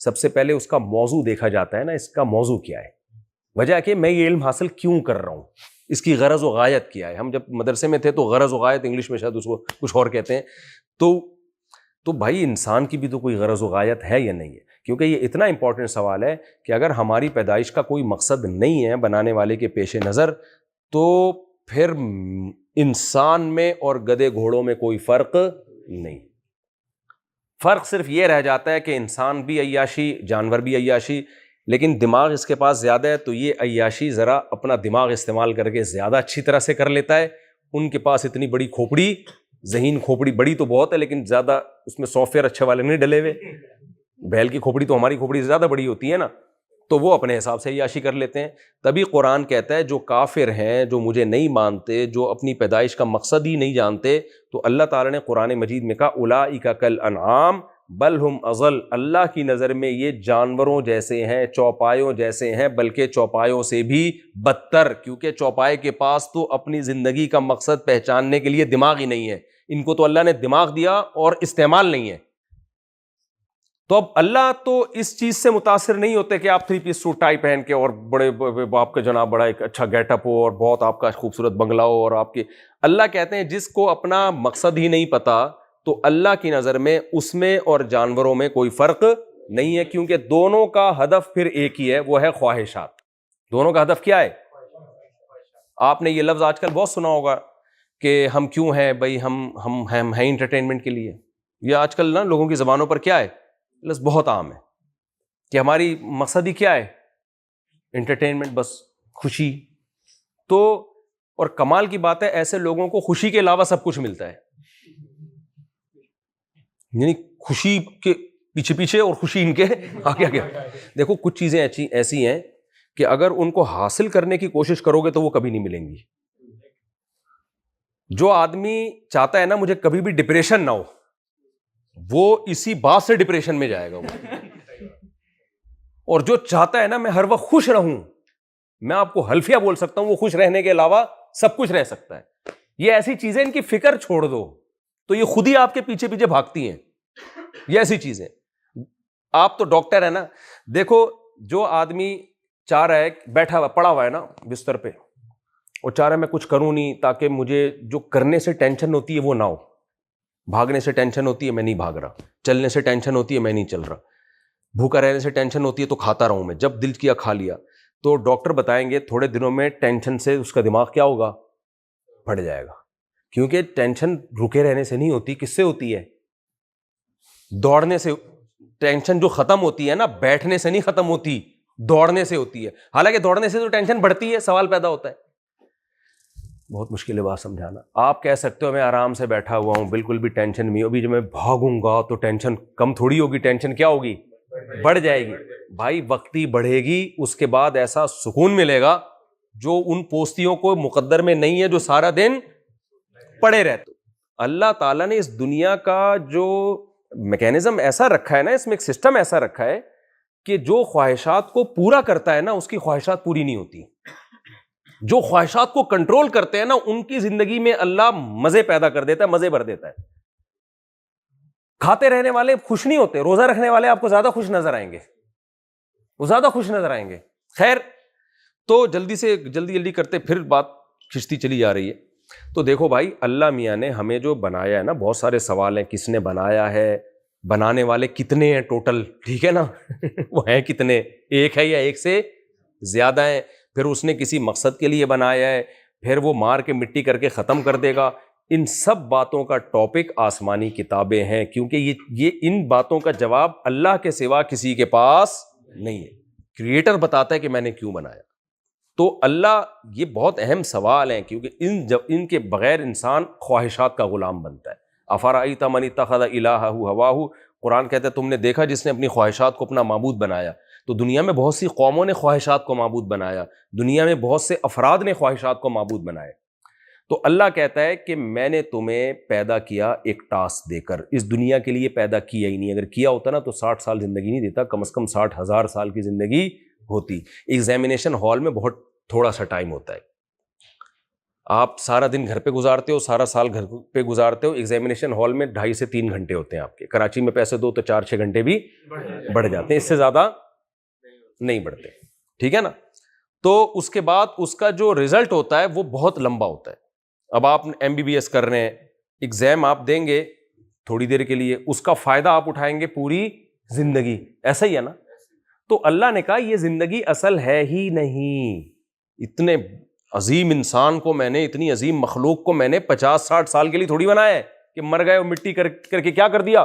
سب سے پہلے اس کا موضوع دیکھا جاتا ہے نا, اس کا موضوع کیا ہے, وجہ کہ میں یہ علم حاصل کیوں کر رہا ہوں, اس کی غرض و غایت کیا ہے. ہم جب مدرسے میں تھے تو غرض و غایت انگلش میں شاید اس کو کچھ اور کہتے ہیں. تو بھائی انسان کی بھی تو کوئی غرض و غایت ہے یا نہیں ہے, کیونکہ یہ اتنا امپورٹنٹ سوال ہے کہ اگر ہماری پیدائش کا کوئی مقصد نہیں ہے بنانے والے کے پیش نظر, تو پھر انسان میں اور گدھے گھوڑوں میں کوئی فرق نہیں. فرق صرف یہ رہ جاتا ہے کہ انسان بھی عیاشی, جانور بھی عیاشی, لیکن دماغ اس کے پاس زیادہ ہے تو یہ عیاشی ذرا اپنا دماغ استعمال کر کے زیادہ اچھی طرح سے کر لیتا ہے. ان کے پاس اتنی بڑی کھوپڑی, ذہین کھوپڑی بڑی تو بہت ہے, لیکن زیادہ اس میں سافٹ ویئر اچھے والے نہیں ڈلے ہوئے. بیل کی کھوپڑی تو ہماری کھوپڑی سے زیادہ بڑی ہوتی ہے نا, تو وہ اپنے حساب سے عیاشی کر لیتے ہیں. تبھی قرآن کہتا ہے جو کافر ہیں, جو مجھے نہیں مانتے, جو اپنی پیدائش کا مقصد ہی نہیں جانتے, تو اللہ تعالیٰ نے قرآن مجید میں کہا اولئک کالانعام بل ہم اضل, اللہ کی نظر میں یہ جانوروں جیسے ہیں, چوپایوں جیسے ہیں, بلکہ چوپایوں سے بھی بدتر, کیونکہ چوپائے کے پاس تو اپنی زندگی کا مقصد پہچاننے کے لیے دماغ ہی نہیں ہے. ان کو تو اللہ نے دماغ دیا اور استعمال نہیں ہے. تو اب اللہ تو اس چیز سے متاثر نہیں ہوتے کہ آپ 3 پیس سوٹ ٹائی پہن کے اور بڑے آپ کا جناب بڑا ایک اچھا گیٹ اپ ہو اور بہت آپ کا خوبصورت بنگلہ ہو, اور آپ کے, اللہ کہتے ہیں جس کو اپنا مقصد ہی نہیں پتا تو اللہ کی نظر میں اس میں اور جانوروں میں کوئی فرق نہیں ہے, کیونکہ دونوں کا ہدف پھر ایک ہی ہے, وہ ہے خواہشات. دونوں کا ہدف کیا ہے؟ آپ نے یہ لفظ آج کل بہت سنا ہوگا کہ ہم کیوں ہیں بھائی, ہم ہیں انٹرٹینمنٹ کے لیے. یہ آج کل نا لوگوں کی زبانوں پر کیا ہے, لفظ بہت عام ہے کہ ہماری مقصد ہی کیا ہے, انٹرٹینمنٹ, بس خوشی. تو اور کمال کی بات ہے ایسے لوگوں کو خوشی کے علاوہ سب کچھ ملتا ہے, یعنی خوشی کے پیچھے پیچھے اور خوشی ان کے آگے آگے. دیکھو کچھ چیزیں ایسی ہیں کہ اگر ان کو حاصل کرنے کی کوشش کرو گے تو وہ کبھی نہیں ملیں گی. جو آدمی چاہتا ہے نا مجھے کبھی بھی ڈپریشن نہ ہو, وہ اسی بات سے ڈپریشن میں جائے گا وہ. اور جو چاہتا ہے نا میں ہر وقت خوش رہوں, میں آپ کو حلفیہ بول سکتا ہوں وہ خوش رہنے کے علاوہ سب کچھ رہ سکتا ہے. یہ ایسی چیزیں ان کی فکر چھوڑ دو تو یہ خود ہی آپ کے پیچھے پیچھے بھاگتی ہیں. یہ ایسی چیزیں, آپ تو ڈاکٹر ہے نا, دیکھو جو آدمی چاہ رہا ہے, بیٹھا ہوا پڑا ہوا ہے نا بستر پہ, اور چاہ رہا ہے میں کچھ کروں نہیں تاکہ مجھے جو کرنے سے ٹینشن ہوتی ہے وہ نہ ہو. بھاگنے سے ٹینشن ہوتی ہے میں نہیں بھاگ رہا, چلنے سے ٹینشن ہوتی ہے میں نہیں چل رہا, بھوکا رہنے سے ٹینشن ہوتی ہے تو کھاتا رہوں میں, جب دل کیا کھا لیا. تو ڈاکٹر بتائیں گے تھوڑے دنوں میں ٹینشن سے اس کا دماغ کیا ہوگا, پھٹ جائے گا. کیونکہ ٹینشن رکے رہنے سے نہیں ہوتی, کس سے ہوتی ہے, دوڑنے سے. ٹینشن جو ختم ہوتی ہے نا بیٹھنے سے نہیں ختم ہوتی, دوڑنے سے ہوتی ہے. حالانکہ دوڑنے سے تو ٹینشن بڑھتی ہے. سوال پیدا ہوتا ہے, بہت مشکل ہے بات سمجھانا. آپ کہہ سکتے ہو میں آرام سے بیٹھا ہوا ہوں, بالکل بھی ٹینشن نہیں, ابھی جب میں بھاگوں گا تو ٹینشن کم تھوڑی ہوگی, ٹینشن کیا ہوگی, بڑھ جائے گی. بھائی وقتی بڑھے گی, اس کے بعد ایسا سکون ملے گا جو ان پوستیوں کو مقدر میں نہیں ہے جو سارا دن پڑے رہتے. اللہ تعالیٰ نے اس دنیا کا جو میکینزم ایسا رکھا ہے نا, اس میں ایک سسٹم ایسا رکھا ہے کہ جو خواہشات کو پورا کرتا ہے نا اس کی خواہشات پوری نہیں ہوتی. جو خواہشات کو کنٹرول کرتے ہیں نا ان کی زندگی میں اللہ مزے پیدا کر دیتا ہے, مزے بھر دیتا ہے. کھاتے رہنے والے خوش نہیں ہوتے, روزہ رکھنے والے آپ کو زیادہ خوش نظر آئیں گے, وہ زیادہ خوش نظر آئیں گے. خیر, تو جلدی کرتے پھر بات کھنچتی چلی جا رہی ہے. تو دیکھو بھائی اللہ میاں نے ہمیں جو بنایا ہے نا, بہت سارے سوال ہیں, کس نے بنایا ہے, بنانے والے کتنے ہیں ٹوٹل, ٹھیک ہے نا, وہ ہیں کتنے, ایک ہے یا ایک سے زیادہ ہیں, پھر اس نے کسی مقصد کے لیے بنایا ہے, پھر وہ مار کے مٹی کر کے ختم کر دے گا. ان سب باتوں کا ٹاپک آسمانی کتابیں ہیں, کیونکہ یہ ان باتوں کا جواب اللہ کے سوا کسی کے پاس نہیں ہے. کریٹر بتاتا ہے کہ میں نے کیوں بنایا. تو اللہ, یہ بہت اہم سوال ہیں, کیونکہ ان کے بغیر انسان خواہشات کا غلام بنتا ہے. افرأیت من اتخذ الہہ ہواہ, قرآن کہتا ہے تم نے دیکھا جس نے اپنی خواہشات کو اپنا معبود بنایا. تو دنیا میں بہت سی قوموں نے خواہشات کو معبود بنایا, دنیا میں بہت سے افراد نے خواہشات کو معبود بنایا. تو اللہ کہتا ہے کہ میں نے تمہیں پیدا کیا ایک ٹاسک دے کر, اس دنیا کے لیے پیدا کیا ہی نہیں. اگر کیا ہوتا نا تو 60 سال زندگی نہیں دیتا, کم از کم 60,000 سال کی زندگی ہوتی. ایگزامینیشن ہال میں بہت تھوڑا سا ٹائم ہوتا ہے. آپ سارا دن گھر پہ گزارتے ہو، سارا سال گھر پہ گزارتے ہو، ایگزامینیشن ہال میں 2.5 سے 3 گھنٹے ہوتے ہیں آپ کے. کراچی میں پیسے دو تو 4-6 گھنٹے بھی بڑھ جاتے ہیں، اس سے زیادہ نہیں بڑھتے. ٹھیک ہے نا. تو اس کے بعد اس کا جو رزلٹ ہوتا ہے وہ بہت لمبا ہوتا ہے. اب آپ MBBS کر رہے ہیں، ایگزام آپ دیں گے تھوڑی دیر کے لیے، اس کا فائدہ آپ اٹھائیں گے پوری زندگی. ایسا ہی ہے نا. تو اللہ نے کہا یہ زندگی اصل ہے ہی نہیں. اتنے عظیم انسان کو میں نے، اتنی عظیم مخلوق کو میں نے 50-60 سال کے لیے تھوڑی بنایا ہے کہ مر گئے اور مٹی کر کے کیا کر دیا،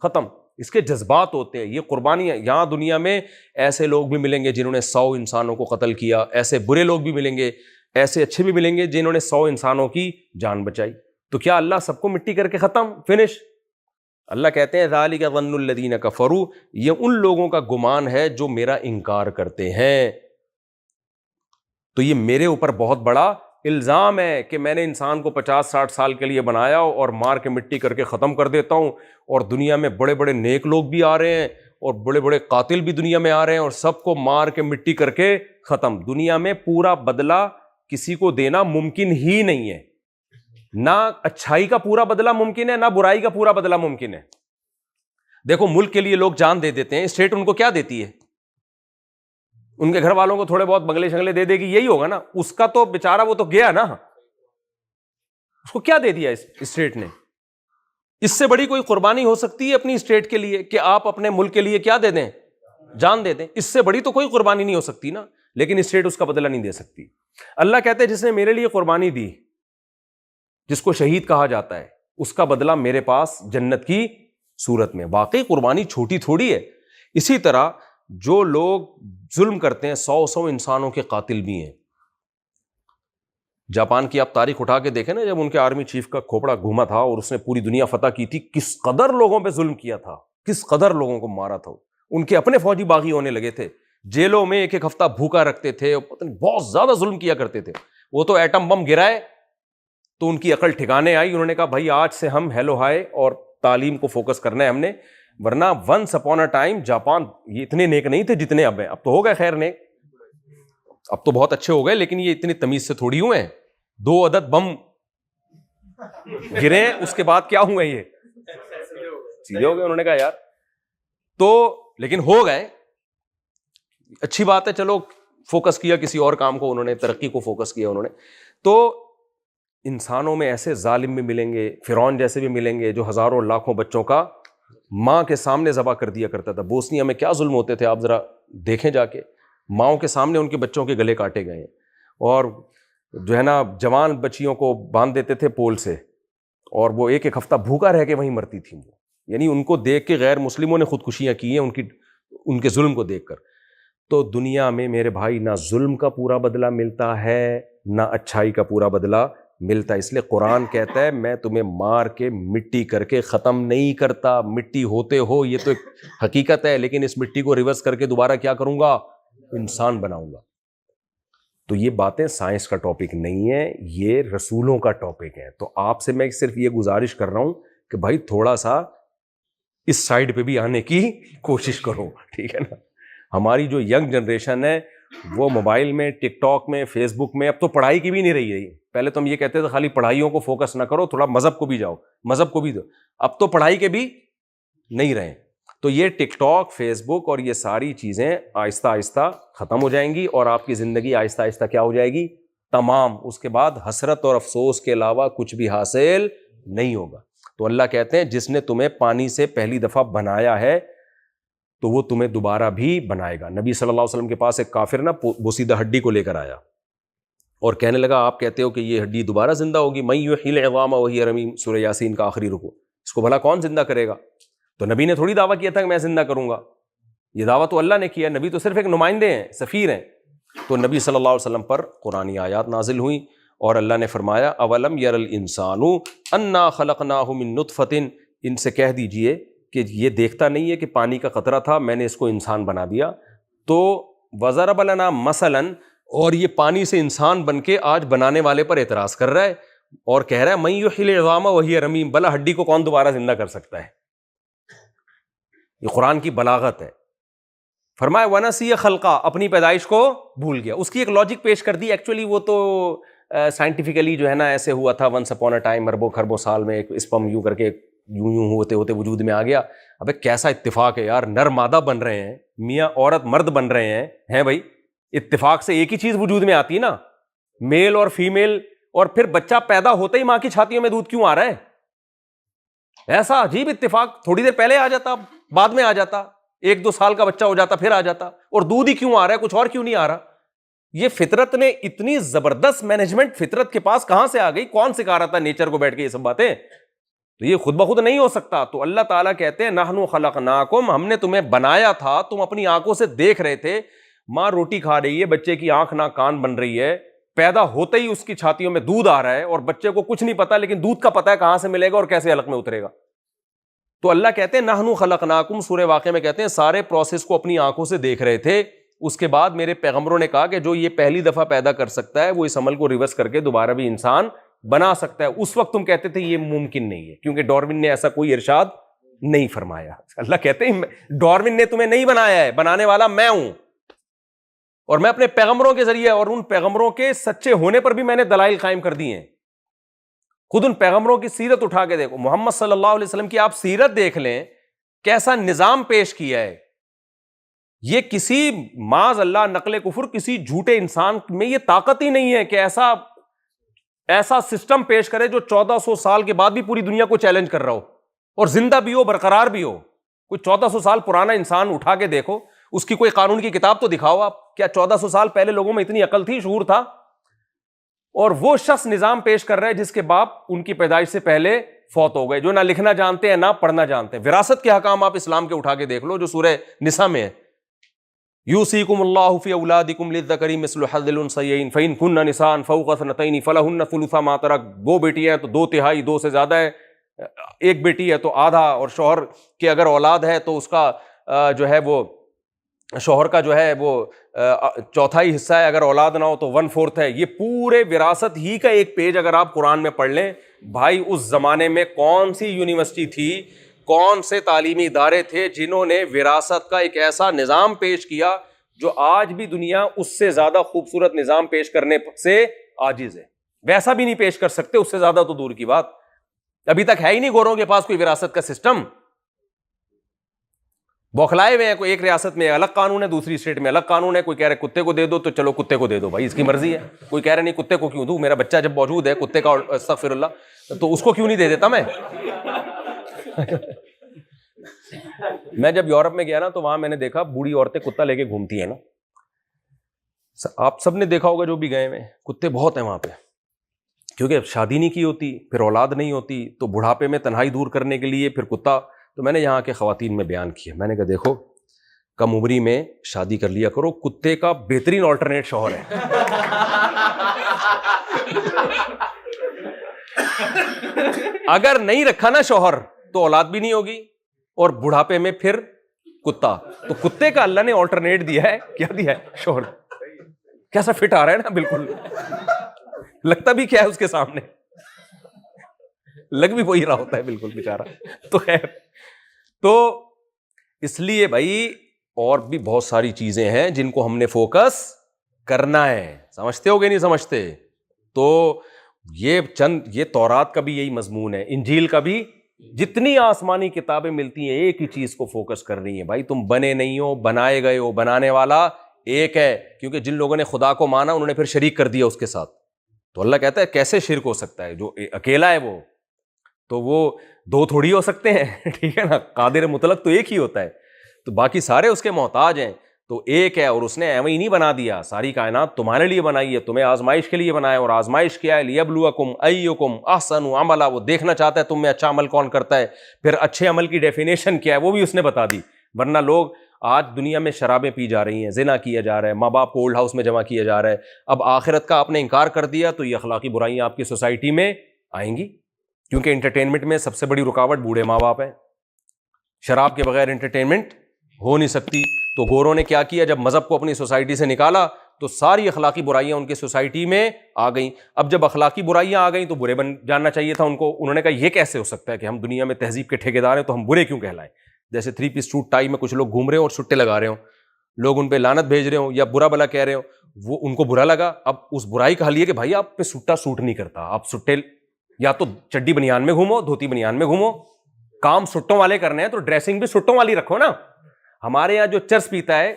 ختم. اس کے جذبات ہوتے ہیں، یہ قربانی ہے. یہاں دنیا میں ایسے لوگ بھی ملیں گے جنہوں نے 100 انسانوں کو قتل کیا، ایسے برے لوگ بھی ملیں گے، ایسے اچھے بھی ملیں گے جنہوں نے 100 انسانوں کی جان بچائی. تو کیا اللہ سب کو مٹی کر کے ختم، فنش؟ اللہ کہتے ہیں ذالک ظن الذین کفروا، یہ ان لوگوں کا گمان ہے جو میرا انکار کرتے ہیں. تو یہ میرے اوپر بہت بڑا الزام ہے کہ میں نے انسان کو 50-60 سال کے لیے بنایا اور مار کے مٹی کر کے ختم کر دیتا ہوں، اور دنیا میں بڑے بڑے نیک لوگ بھی آ رہے ہیں اور بڑے بڑے قاتل بھی دنیا میں آ رہے ہیں اور سب کو مار کے مٹی کر کے ختم. دنیا میں پورا بدلہ کسی کو دینا ممکن ہی نہیں ہے. نہ اچھائی کا پورا بدلہ ممکن ہے، نہ برائی کا پورا بدلہ ممکن ہے. دیکھو ملک کے لیے لوگ جان دے دیتے ہیں، اسٹیٹ ان کو کیا دیتی ہے؟ ان کے گھر والوں کو تھوڑے بہت بنگلے شنگلے دے دے گی، یہی ہوگا نا. اس کا تو بیچارہ وہ تو گیا نا، اس کو کیا دے دیا اس اسٹیٹ نے؟ اس سے بڑی کوئی قربانی ہو سکتی ہے اپنی اسٹیٹ کے لیے کہ آپ اپنے ملک کے لیے کیا دے دیں؟ جان دے دیں. اس سے بڑی تو کوئی قربانی نہیں ہو سکتی نا. لیکن اسٹیٹ اس کا بدلہ نہیں دے سکتی. اللہ کہتے ہیں جس نے میرے لیے قربانی دی، جس کو شہید کہا جاتا ہے، اس کا بدلہ میرے پاس جنت کی صورت میں. واقعی قربانی چھوٹی تھوڑی ہے. اسی طرح جو لوگ ظلم کرتے ہیں، 100 انسانوں کے قاتل بھی ہیں. جاپان کی آپ تاریخ اٹھا کے دیکھیں نا، جب ان کے آرمی چیف کا کھوپڑا گھوما تھا اور اس نے پوری دنیا فتح کی تھی، کس قدر لوگوں پہ ظلم کیا تھا، کس قدر لوگوں کو مارا تھا. ان کے اپنے فوجی باغی ہونے لگے تھے، جیلوں میں 1 ہفتہ بھوکا رکھتے تھے، بہت زیادہ ظلم کیا کرتے تھے. وہ تو ایٹم بم گرائے تو ان کی عقل ٹھکانے آئی. انہوں نے کہا بھائی آج سے ہم ہیلو ہائے اور تعلیم کو فوکس کرنا ہے ہم نے، ورنہ once upon a time Japan یہ اتنے نیک نہیں تھے جتنے اب ہیں. اب تو ہو گئے خیر نیک، اب تو بہت اچھے ہو گئے، لیکن یہ اتنی تمیز سے تھوڑی ہوئے ہیں. 2 عدد بم گرے، اس کے بعد کیا ہوئے؟ یہ سیدھے ہو گئے. انہوں نے کہا یار تو، لیکن ہو گئے، اچھی بات ہے. چلو فوکس کیا کسی اور کام کو، انہوں نے ترقی کو فوکس کیا انہوں نے. تو انسانوں میں ایسے ظالم بھی ملیں گے، فرعون جیسے بھی ملیں گے، جو ہزاروں لاکھوں بچوں کا ماں کے سامنے ذبح کر دیا کرتا تھا. بوسنیا میں کیا ظلم ہوتے تھے آپ ذرا دیکھیں جا کے. ماؤں کے سامنے ان کے بچوں کے گلے کاٹے گئے ہیں، اور جو ہے نا جوان بچیوں کو باندھ دیتے تھے پول سے، اور وہ 1 ہفتہ بھوکا رہ کے وہیں مرتی تھیں وہ. یعنی ان کو دیکھ کے غیر مسلموں نے خودکشیاں کی ہیں ان کے ظلم کو دیکھ کر. تو دنیا میں میرے بھائی نہ ظلم کا پورا بدلہ ملتا ہے، نہ اچھائی کا پورا بدلہ ملتا ہے. اس لیے قرآن کہتا ہے میں تمہیں مار کے مٹی کر کے ختم نہیں کرتا. مٹی ہوتے ہو یہ تو ایک حقیقت ہے، لیکن اس مٹی کو ریورس کر کے دوبارہ کیا کروں گا؟ انسان بناؤں گا. تو یہ باتیں سائنس کا ٹاپک نہیں ہے، یہ رسولوں کا ٹاپک ہے. تو آپ سے میں صرف یہ گزارش کر رہا ہوں کہ بھائی تھوڑا سا اس سائڈ پہ بھی آنے کی کوشش کرو، ٹھیک ہے نا. ہماری جو ینگ جنریشن ہے وہ موبائل میں، ٹک ٹاک میں، فیس بک میں، اب تو پڑھائی کی بھی نہیں رہی ہے. پہلے تو ہم یہ کہتے تھے خالی پڑھائیوں کو فوکس نہ کرو، تھوڑا مذہب کو بھی جاؤ، مذہب کو بھی دو. اب تو پڑھائی کے بھی نہیں رہے. تو یہ ٹک ٹاک، فیس بک اور یہ ساری چیزیں آہستہ آہستہ ختم ہو جائیں گی، اور آپ کی زندگی آہستہ آہستہ کیا ہو جائے گی؟ تمام. اس کے بعد حسرت اور افسوس کے علاوہ کچھ بھی حاصل نہیں ہوگا. تو اللہ کہتے ہیں جس نے تمہیں پانی سے پہلی دفعہ بنایا ہے تو وہ تمہیں دوبارہ بھی بنائے گا. نبی صلی اللہ علیہ وسلم کے پاس ایک کافر نا بوسیدہ ہڈی کو لے کر آیا اور کہنے لگا آپ کہتے ہو کہ یہ ہڈی دوبارہ زندہ ہوگی. من یحیی العظام وہی رمیم، سورہ یاسین کا آخری رکوع. اس کو بھلا کون زندہ کرے گا؟ تو نبی نے تھوڑی دعویٰ کیا تھا کہ میں زندہ کروں گا. یہ دعویٰ تو اللہ نے کیا. نبی تو صرف ایک نمائندے ہیں، سفیر ہیں. تو نبی صلی اللہ علیہ وسلم پر قرآنی آیات نازل ہوئیں اور اللہ نے فرمایا اولم یر الانسان انا خلقناہ من نطفۃ، ان سے کہہ دیجئے کہ یہ دیکھتا نہیں ہے کہ پانی کا قطرہ تھا، میں نے اس کو انسان بنا دیا. تو وضرب لنا مثلا، اور یہ پانی سے انسان بن کے آج بنانے والے پر اعتراض کر رہا ہے اور کہہ رہا ہے من یحیی العظام وہی رمیم، بھلا ہڈی کو کون دوبارہ زندہ کر سکتا ہے؟ یہ قرآن کی بلاغت ہے. فرمایا ونسی خلقہ، اپنی پیدائش کو بھول گیا. اس کی ایک لاجک پیش کر دی. ایکچولی وہ تو سائنٹیفکلی جو ہے نا ایسے ہوا تھا ونس اپون اے ٹائم، اربوں خربوں سال میں ایک اسپم یوں کر کے یوں یوں ہوتے ہوتے وجود میں آ گیا. ابے کیسا اتفاق ہے یار، نر مادہ بن رہے ہیں، میاں عورت مرد بن رہے ہیں بھائی، اتفاق سے ایک ہی چیز وجود میں آتی ہے نا، میل اور فیمیل. اور پھر بچہ پیدا ہوتے ہی ماں کی چھاتیوں میں دودھ کیوں آ رہا ہے؟ ایسا عجیب اتفاق، تھوڑی دیر پہلے آ جاتا، بعد میں آ جاتا، 1-2 سال کا بچہ ہو جاتا پھر آ جاتا، اور دودھ ہی کیوں آ رہا ہے، کچھ اور کیوں نہیں آ رہا؟ یہ فطرت نے اتنی زبردست مینجمنٹ فطرت کے پاس کہاں سے آ گئی؟ کون سکھا رہا تھا نیچر کو بیٹھ کے یہ سب باتیں؟ تو یہ خود بخود نہیں ہو سکتا. تو اللہ تعالیٰ کہتے ہیں نحن خلقناکم، ہم نے تمہیں بنایا تھا، تم اپنی آنکھوں سے دیکھ رہے تھے. ماں روٹی کھا رہی ہے، بچے کی آنکھ ناک کان بن رہی ہے، پیدا ہوتے ہی اس کی چھاتیوں میں دودھ آ رہا ہے، اور بچے کو کچھ نہیں پتا، لیکن دودھ کا پتا ہے کہاں سے ملے گا اور کیسے حلق میں اترے گا. تو اللہ کہتے ہیں نحن خلقناکم، سورہ واقعہ میں کہتے ہیں سارے پروسیس کو اپنی آنکھوں سے دیکھ رہے تھے. اس کے بعد میرے پیغمبروں نے کہا کہ جو یہ پہلی دفعہ پیدا کر سکتا ہے وہ اس عمل کو ریورس کر کے دوبارہ بھی انسان بنا سکتا ہے. اس وقت تم کہتے تھے یہ ممکن نہیں ہے، کیونکہ ڈارون نے ایسا کوئی ارشاد نہیں فرمایا. اللہ کہتے ہیں ڈارون نے تمہیں نہیں بنایا ہے، بنانے والا میں ہوں، اور میں اپنے پیغمبروں کے ذریعے اور ان پیغمبروں کے سچے ہونے پر بھی میں نے دلائل قائم کر دی ہیں. خود ان پیغمبروں کی سیرت اٹھا کے دیکھو، محمد صلی اللہ علیہ وسلم کی آپ سیرت دیکھ لیں، کیسا نظام پیش کیا ہے. یہ کسی معاذ اللہ نقل کفر کسی جھوٹے انسان میں یہ طاقت ہی نہیں ہے کہ ایسا سسٹم پیش کرے جو 1400 سال کے بعد بھی پوری دنیا کو چیلنج کر رہا ہو اور زندہ بھی ہو، برقرار بھی ہو. کوئی 1400 سال پرانا انسان اٹھا کے دیکھو، اس کی کوئی قانون کی کتاب تو دکھاؤ آپ. کیا 1400 سال پہلے لوگوں میں اتنی عقل تھی، شعور تھا؟ اور وہ شخص نظام پیش کر رہا ہے جس کے باپ ان کی پیدائش سے پہلے فوت ہو گئے، جو نہ لکھنا جانتے ہیں نہ پڑھنا جانتے ہیں. وراثت کے حکام آپ اسلام کے اٹھا کے دیکھ لو جو سورہ نساء میں ہے، یوصیکم اللہ فی اولادکم للذکر مثل حظ الانثیین فإن کن نساء فوق اثنتین فلہن ثلث ما ترک. 2 بیٹی ہیں تو 2/3، 2 سے زیادہ ہے 1 بیٹی ہے تو آدھا، اور شوہر کے اگر اولاد ہے تو اس کا جو ہے وہ شوہر کا جو ہے وہ 1/4 حصہ ہے، اگر اولاد نہ ہو تو 1/4 ہے. یہ پورے وراثت ہی کا ایک پیج اگر آپ قرآن میں پڑھ لیں، بھائی اس زمانے میں کون سی یونیورسٹی تھی، کون سے تعلیمی ادارے تھے جنہوں نے وراثت کا ایک ایسا نظام پیش کیا جو آج بھی دنیا اس سے زیادہ خوبصورت نظام پیش کرنے سے عاجز ہے. ویسا بھی نہیں پیش کر سکتے، اس سے زیادہ تو دور کی بات. ابھی تک ہے ہی نہیں گوروں کے پاس کوئی وراثت کا سسٹم. بوکھلائے ہوئے ہیں، کوئی ایک ریاست میں الگ قانون ہے، دوسری اسٹیٹ میں الگ قانون ہے. کوئی کہہ رہے کتے کو دے دو تو چلو کتے کو دے دو، بھائی اس کی مرضی ہے. کوئی کہہ رہے نہیں کتے کو کیوں دوں، میرا بچہ جب موجود ہے کتے کا، استغفر اللہ، تو اس کو کیوں نہیں دے دیتا میں. میں جب یورپ میں گیا نا تو وہاں میں نے دیکھا بوڑھی عورتیں کتا لے کے گھومتی ہیں نا. آپ سب نے دیکھا ہوگا جو بھی گئے ہوئے، کتے بہت ہیں وہاں پہ، کیونکہ شادی نہیں کی ہوتی، پھر اولاد نہیں ہوتی، تو بڑھاپے میں تنہائی دور کرنے کے لیے پھر کتا. تو میں نے یہاں کے خواتین میں بیان کیا، میں نے کہا دیکھو کم عمری میں شادی کر لیا کرو، کتے کا بہترین آلٹرنیٹ شوہر ہے. اگر نہیں رکھا نا شوہر تو اولاد بھی نہیں ہوگی، اور بڑھاپے میں پھر کتا. تو کتے کا اللہ نے آلٹرنیٹ دیا ہے، کیا دیا ہے؟ شوہر. کیسا فٹ آ رہا ہے نا، بالکل لگتا بھی کیا ہے اس کے سامنے، لگ بھی وہی رہا ہوتا ہے بالکل بیچارہ. تو خیر، تو اس لیے بھائی اور بھی بہت ساری چیزیں ہیں جن کو ہم نے فوکس کرنا ہے. سمجھتے ہو گے نہیں سمجھتے؟ تو یہ تورات کا بھی یہی مضمون ہے، انجیل کا بھی. جتنی آسمانی کتابیں ملتی ہیں ایک ہی چیز کو فوکس کر رہی ہیں، بھائی تم بنے نہیں ہو، بنائے گئے ہو، بنانے والا ایک ہے. کیونکہ جن لوگوں نے خدا کو مانا انہوں نے پھر شریک کر دیا اس کے ساتھ. تو اللہ کہتا ہے کیسے شرک ہو سکتا ہے؟ جو اکیلا ہے وہ تو وہ 2 تھوڑی ہو سکتے ہیں، ٹھیک ہے نا. قادر مطلق تو ایک ہی ہوتا ہے، تو باقی سارے اس کے محتاج ہیں. تو ایک ہے، اور اس نے ایویں ہی نہیں بنا دیا. ساری کائنات تمہارے لیے بنائی ہے، تمہیں آزمائش کے لیے بنایا. اور آزمائش کیا ہے؟ لیبلوکم ایکم احسن عملا. وہ دیکھنا چاہتا ہے تم میں اچھا عمل کون کرتا ہے. پھر اچھے عمل کی ڈیفینیشن کیا ہے وہ بھی اس نے بتا دی. ورنہ لوگ آج دنیا میں شرابیں پی جا رہی ہیں، زنا کیا جا رہا ہے، ماں باپ کو اولڈ ہاؤس میں جمع کیا جا رہا ہے. اب آخرت کا آپ نے انکار کر دیا تو یہ اخلاقی برائیاں آپ کی سوسائٹی میں آئیں گی، کیونکہ انٹرٹینمنٹ میں سب سے بڑی رکاوٹ بوڑھے ماں باپ ہیں. شراب کے بغیر انٹرٹینمنٹ ہو نہیں سکتی. تو گوروں نے کیا کیا؟ جب مذہب کو اپنی سوسائٹی سے نکالا تو ساری اخلاقی برائیاں ان کی سوسائٹی میں آ گئیں. اب جب اخلاقی برائیاں آ گئیں تو برے بن جاننا چاہیے تھا ان کو. انہوں نے کہا یہ کیسے ہو سکتا ہے کہ ہم دنیا میں تہذیب کے ٹھیکیدار ہیں تو ہم برے کیوں کہلائیں؟ جیسے 3 پیس سوٹ ٹائی میں کچھ لوگ گھوم رہے ہوں اور چھٹے لگا رہے ہوں، لوگ ان پہ لعنت بھیج رہے ہوں یا برا بلا کہہ رہے ہوں, وہ ان کو برا لگا. اب اس برائی کا حل یہ کہ بھائی آپ پہ سٹا سوٹ نہیں کرتا, آپ سٹے یا تو چڈی بنیان میں گھومو, دھوتی بنیان میں گھومو, کام سٹوں والے کرنے ہیں تو ڈریسنگ بھی سٹوں والی رکھو نا. ہمارے یہاں جو چرس پیتا ہے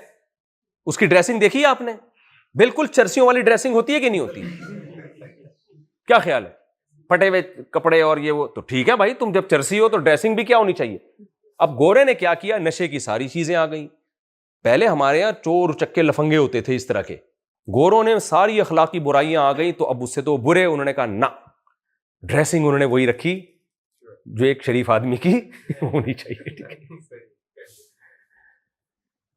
اس کی ڈریسنگ دیکھی ہے آپ نے؟ بالکل چرسیوں والی ڈریسنگ ہوتی ہے کہ نہیں ہوتی؟ کیا خیال ہے؟ پھٹے ہوئے کپڑے اور یہ وہ, تو ٹھیک ہے بھائی, تم جب چرسی ہو تو ڈریسنگ بھی کیا ہونی چاہیے. اب گورے نے کیا کیا, نشے کی ساری چیزیں آ گئیں. پہلے ہمارے یہاں چور چکے لفنگے ہوتے تھے اس طرح کے, گوروں نے ساری اخلاقی برائیاں آ گئیں, تو اب اس سے تو برے, انہوں نے کہا نہ, ڈریسنگ انہوں نے وہی رکھی جو ایک شریف آدمی کی ہونی چاہیے. ٹھیک ہے,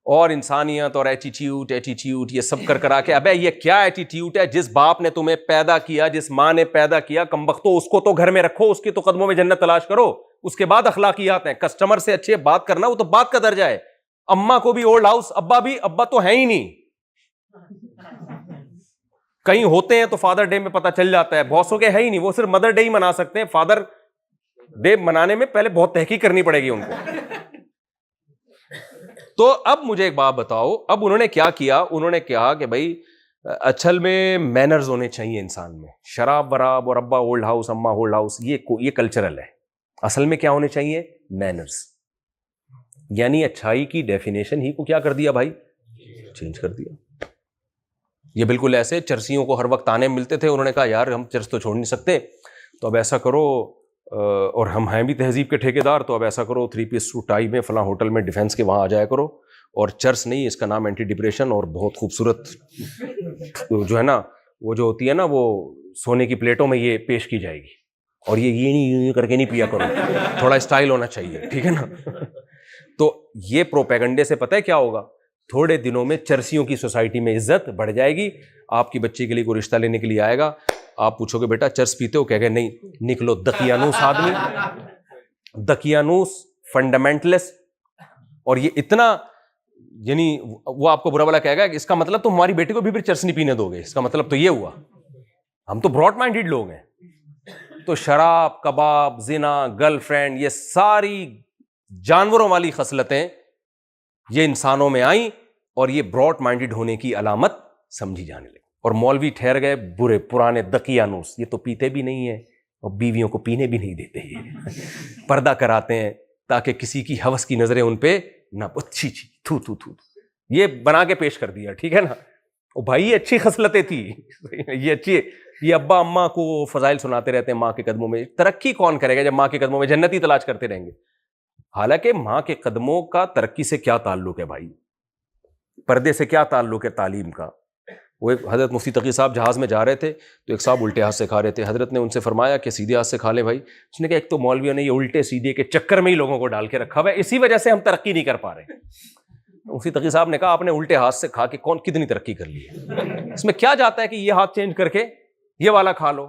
اور انسانیت اور ایٹیٹیوڈ یہ سب کر کرا کے, ابے یہ کیا ایٹیٹیوڈ ہے؟ جس باپ نے تمہیں پیدا کیا, جس ماں نے پیدا کیا, کمبختو اس کو تو گھر میں رکھو, اس کے تو قدموں میں جنت تلاش کرو. اس کے بعد اخلاقیات ہیں. کسٹمر سے اچھے بات کرنا وہ تو بات کا درجہ ہے. اماں کو بھی اولڈ ہاؤس, ابا بھی, ابا تو ہے ہی نہیں, کہیں ہوتے ہیں تو فادر ڈے میں پتہ چل جاتا ہے, بہت سو کے ہے ہی نہیں, وہ صرف مدر ڈے ہی منا سکتے ہیں. فادر ڈے منانے میں پہلے بہت تحقیق کرنی پڑے گی ان کو. تو اب مجھے ایک بات بتاؤ, اب انہوں نے کیا کیا, انہوں نے کہا کہ بھائی اصل میں مینرز ہونے چاہیے انسان میں. شراب وراب اور ابا اولڈ ہاؤس اماں اولڈ ہاؤس یہ کلچرل ہے. اصل میں کیا ہونے چاہیے؟ مینرز. یعنی اچھائی کی ڈیفینیشن ہی کو کیا کر دیا بھائی؟ چینج کر دیا. یہ بالکل ایسے چرسیوں کو ہر وقت آنے ملتے تھے, انہوں نے کہا یار ہم چرس تو چھوڑ نہیں سکتے, تو اب ایسا کرو, اور ہم ہیں بھی تہذیب کے ٹھیکیدار, تو اب ایسا کرو 3 پیس سوٹ ٹائی میں فلاں ہوٹل میں ڈیفینس کے وہاں آ جایا کرو, اور چرس نہیں, اس کا نام اینٹی ڈپریشن, اور بہت خوبصورت جو ہے نا وہ جو ہوتی ہے نا وہ سونے کی پلیٹوں میں یہ پیش کی جائے گی, اور یہ نہیں کر کے نہیں پیا کرو, تھوڑا اسٹائل ہونا چاہیے. ٹھیک ہے نا. تو یہ پروپیگنڈے سے پتہ ہے کیا ہوگا, تھوڑے دنوں میں چرسیوں کی سوسائٹی میں عزت بڑھ جائے گی. آپ کی بچی کے لیے کوئی رشتہ لینے کے لیے آئے گا, آپ پوچھو گے بیٹا چرس پیتے ہو, کہہ گئے نہیں, نکلو دقیانوس آدمی, دقیانوس فنڈامنٹلسٹ. اور یہ اتنا, یعنی وہ آپ کو برا بلا کہے گا کہ اس کا مطلب تم ہماری بیٹی کو بھی پھر چرس نہیں پینے دو گے, اس کا مطلب تو یہ ہوا. ہم تو براڈ مائنڈیڈ لوگ ہیں. تو شراب, کباب, زنا, گرل فرینڈ, یہ ساری جانوروں والی خصلتیں یہ انسانوں میں آئیں, اور یہ براڈ مائنڈیڈ ہونے کی علامت سمجھی جانے لگی. اور مولوی ٹھہر گئے برے پرانے دقیانوس, یہ تو پیتے بھی نہیں ہیں اور بیویوں کو پینے بھی نہیں دیتے, یہ پردہ کراتے ہیں تاکہ کسی کی ہوس کی نظریں ان پہ نہ, اچھی تھو تھو تھو, یہ بنا کے پیش کر دیا. ٹھیک ہے نا. او بھائی یہ اچھی خصلتیں تھی, یہ اچھی, یہ ابا اماں کو فضائل سناتے رہتے ہیں ماں کے قدموں میں. ترقی کون کرے گا جب ماں کے قدموں میں جنتی تلاش کرتے رہیں گے؟ حالانکہ ماں کے قدموں کا ترقی سے کیا تعلق ہے بھائی, پردے سے کیا تعلق ہے تعلیم کا. وہ ایک حضرت مفتی تقی صاحب جہاز میں جا رہے تھے, تو ایک صاحب الٹے ہاتھ سے کھا رہے تھے. حضرت نے ان سے فرمایا کہ سیدھے ہاتھ سے کھا لیں بھائی. اس نے کہا ایک تو مولویوں نے یہ الٹے سیدھے کے چکر میں ہی لوگوں کو ڈال کے رکھا ہوا ہے, اسی وجہ سے ہم ترقی نہیں کر پا رہے. مفتی تقی صاحب نے کہا آپ نے الٹے ہاتھ سے کھا کے کتنی ترقی کر لی ہے, اس میں کیا جاتا ہے کہ یہ ہاتھ چینج کر کے یہ والا کھا لو.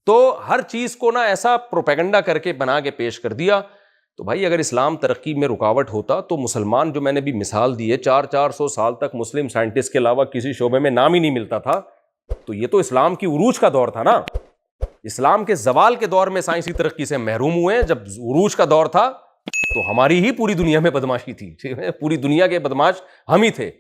تو ہر چیز کو نا ایسا پروپیگنڈا کر کے بنا کے پیش کر دیا. تو بھائی اگر اسلام ترقی میں رکاوٹ ہوتا تو مسلمان, جو میں نے بھی مثال دی ہے, 400 سال تک مسلم سائنٹسٹ کے علاوہ کسی شعبے میں نام ہی نہیں ملتا تھا. تو یہ تو اسلام کی عروج کا دور تھا نا. اسلام کے زوال کے دور میں سائنسی ترقی سے محروم ہوئے. جب عروج کا دور تھا تو ہماری ہی پوری دنیا میں بدماشی تھی, پوری دنیا کے بدماش ہم ہی تھے.